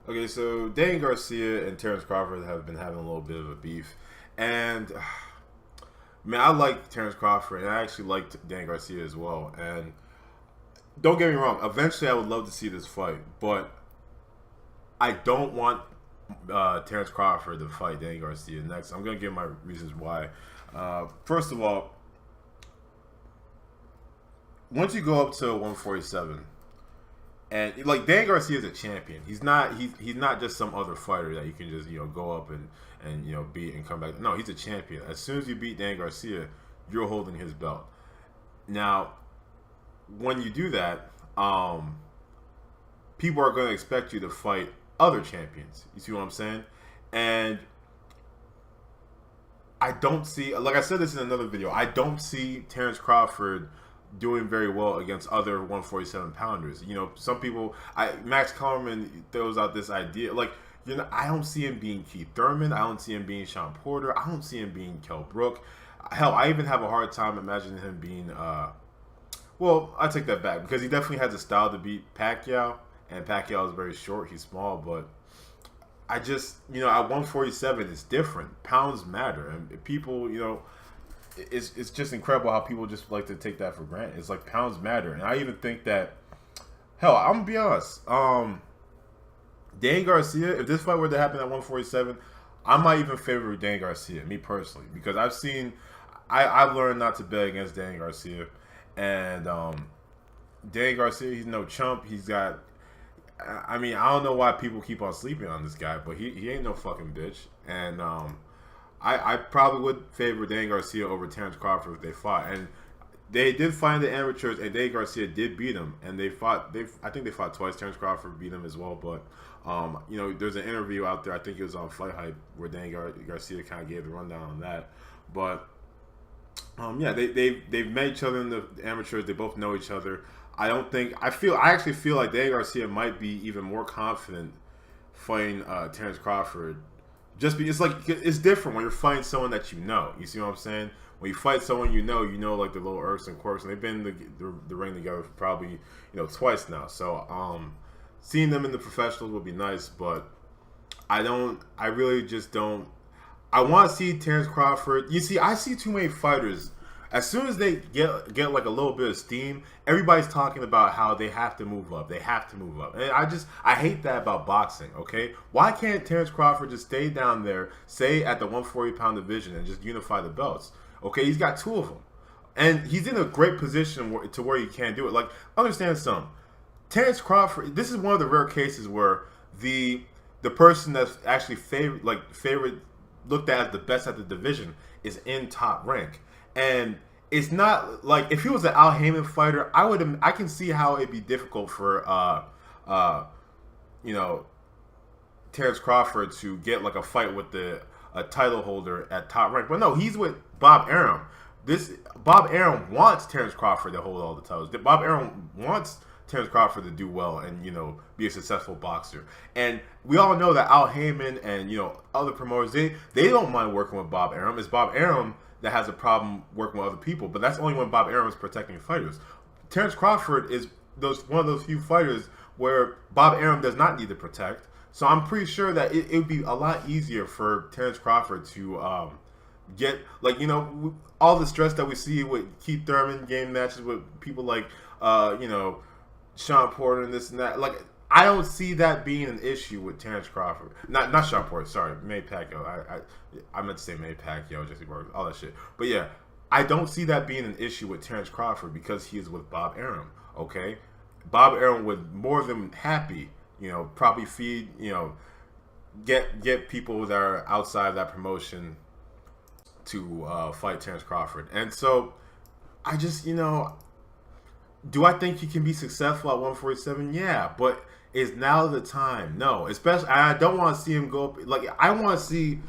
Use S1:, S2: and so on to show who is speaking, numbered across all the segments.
S1: Okay, so Dan Garcia and Terence Crawford have been having a little bit of a beef, and man, I like Terence Crawford, and I actually liked Dan Garcia as well. And don't get me wrong, eventually I would love to see this fight, but I don't want Terence Crawford to fight Dan Garcia next. I'm gonna give my reasons why. First of all, once you go up to 147, and like Dan Garcia is a champion. He's not just some other fighter that you can just go up and beat and come back. No, he's a champion. As soon as you beat Dan Garcia, you're holding his belt. Now, when you do that, people are going to expect you to fight other champions. You see what I'm saying? And I don't see, like I said this in another video, I don't see Terence Crawford doing very well against other 147 pounders. Some people, Max Kellerman throws out this idea, like, I don't see him being Keith Thurman. I don't see him being Sean Porter. I don't see him being Kell Brook. Hell, I even have a hard time imagining him being, well, I take that back because he definitely has a style to beat Pacquiao, and Pacquiao is very short. He's small, but I just, at 147, it's different. Pounds matter, and people, it's just incredible how people just like to take that for granted. It's like pounds matter, and I even think that, hell, I'm gonna be honest. Dan Garcia, if this fight were to happen at 147, I might even favor Dan Garcia, me personally, because I've learned not to bet against Dan Garcia, and Dan Garcia, he's no chump. He's got, I mean, I don't know why people keep on sleeping on this guy, but he ain't no fucking bitch, and I probably would favor Dan Garcia over Terence Crawford if they fought. And they did find the amateurs, and Dan Garcia did beat him. And they fought. I think they fought twice. Terence Crawford beat him as well. But there's an interview out there. I think it was on Fight Hype where Dan Garcia kind of gave the rundown on that. But yeah, they've met each other in the amateurs. They both know each other. I actually feel like Dan Garcia might be even more confident fighting Terence Crawford. Just be, it's different when you're fighting someone that you know. You see what I'm saying? When you fight someone you know like the little irks and quirks, and they've been in the ring together for probably twice now. So seeing them in the professionals would be nice, but I really just don't. I want to see Terence Crawford. You see, I see too many fighters. As soon as they get like a little bit of steam, everybody's talking about how they have to move up. They have to move up. And I hate that about boxing, okay? Why can't Terence Crawford just stay down there, say at the 140-pound division, and just unify the belts? Okay, he's got two of them. And he's in a great position to where he can do it. Like, understand something. Terence Crawford, this is one of the rare cases where the person that's actually favored, looked at as the best at the division is in top rank. And it's not like if he was an Al Heyman fighter, I can see how it'd be difficult for Terence Crawford to get like a fight with a title holder at top rank. But no, he's with Bob Arum. Bob Arum wants Terence Crawford to hold all the titles. Bob Arum wants Terence Crawford to do well and be a successful boxer. And we all know that Al Heyman and other promoters, they don't mind working with Bob Arum. It's Bob Arum that has a problem working with other people, but that's only when Bob Arum is protecting fighters. Terence Crawford is one of those few fighters where Bob Arum does not need to protect. So I'm pretty sure that it would be a lot easier for Terence Crawford to get, all the stress that we see with Keith Thurman game matches with people like Sean Porter and this and that. Like, I don't see that being an issue with Terence Crawford. Not Sean Porter, sorry, Manny Pacquiao. I meant to say Manny Pacquiao, Jesse Burger, all that shit. But yeah, I don't see that being an issue with Terence Crawford because he is with Bob Arum. Okay, Bob Arum would more than happy, probably feed, get people that are outside of that promotion to fight Terence Crawford. And so I just, do I think he can be successful at 147? Yeah, but is now the time? No, especially I don't want to see him go up. Like, I want to see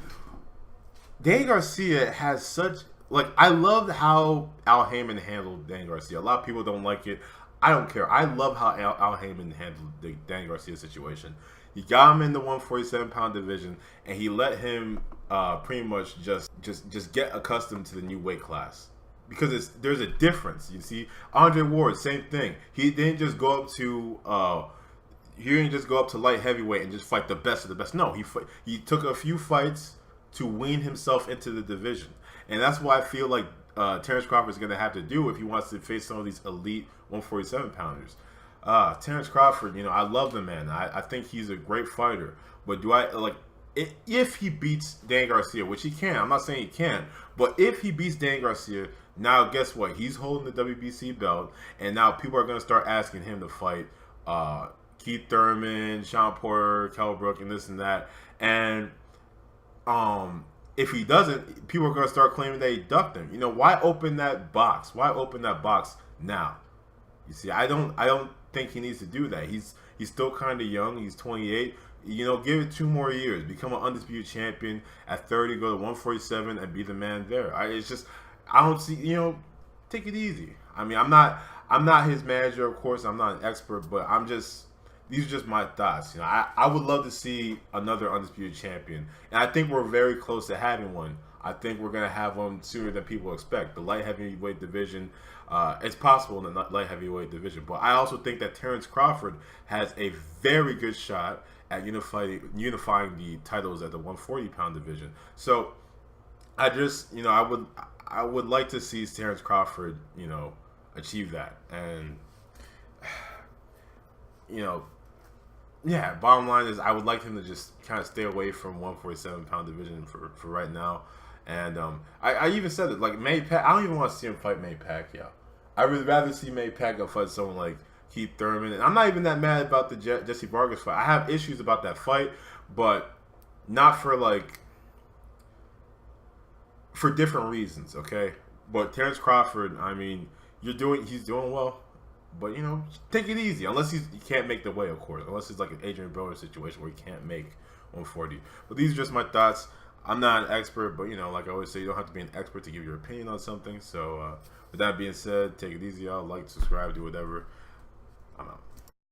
S1: Dan Garcia has such, I love how Al Heyman handled Dan Garcia. A lot of people don't like it. I don't care. I love how Al Heyman handled the Dan Garcia situation. He got him in the 147-pound division, and he let him pretty much just get accustomed to the new weight class. Because there's a difference, you see. Andre Ward, same thing. He didn't just go up to he didn't just go up to light heavyweight and just fight the best of the best. No, he took a few fights to wean himself into the division, and that's what I feel like Terence Crawford is going to have to do if he wants to face some of these elite 147 pounders. Terence Crawford, I love the man. I think he's a great fighter, but do I like? If he beats Dan Garcia, which he can, I'm not saying he can't, but if he beats Dan Garcia, now guess what? He's holding the WBC belt, and now people are going to start asking him to fight Keith Thurman, Sean Porter, Kell Brook, and this and that. And if he doesn't, people are going to start claiming that he ducked him. Why open that box? Why open that box now? You see, I don't think he needs to do that. He's still kind of young. He's 28. Give it 2 more years. Become an undisputed champion at 30. Go to 147 and be the man there. I don't see. Take it easy. I mean, I'm not his manager, of course. I'm not an expert, but these are just my thoughts. I would love to see another undisputed champion, and I think we're very close to having one. I think we're gonna have one sooner than people expect. The light heavyweight division, it's possible in the light heavyweight division, but I also think that Terence Crawford has a very good shot at unifying the titles at the 140-pound division. So I just, I would like to see Terence Crawford, achieve that. And, yeah, bottom line is I would like him to just kind of stay away from 147-pound division for right now. And I even said it, like, I don't even want to see him fight Manny Pacquiao. I would rather see Manny Pacquiao fight someone like Keith Thurman. And I'm not even that mad about the Jesse Vargas fight. I have issues about that fight, but not for different reasons, okay? But Terence Crawford, I mean, he's doing well. But, take it easy. Unless he can't make the weight, of course. Unless it's like an Adrian Broner situation where he can't make 140. But these are just my thoughts. I'm not an expert, but, like I always say, you don't have to be an expert to give your opinion on something. So, with that being said, take it easy, y'all. Like, subscribe, do whatever. I'm out.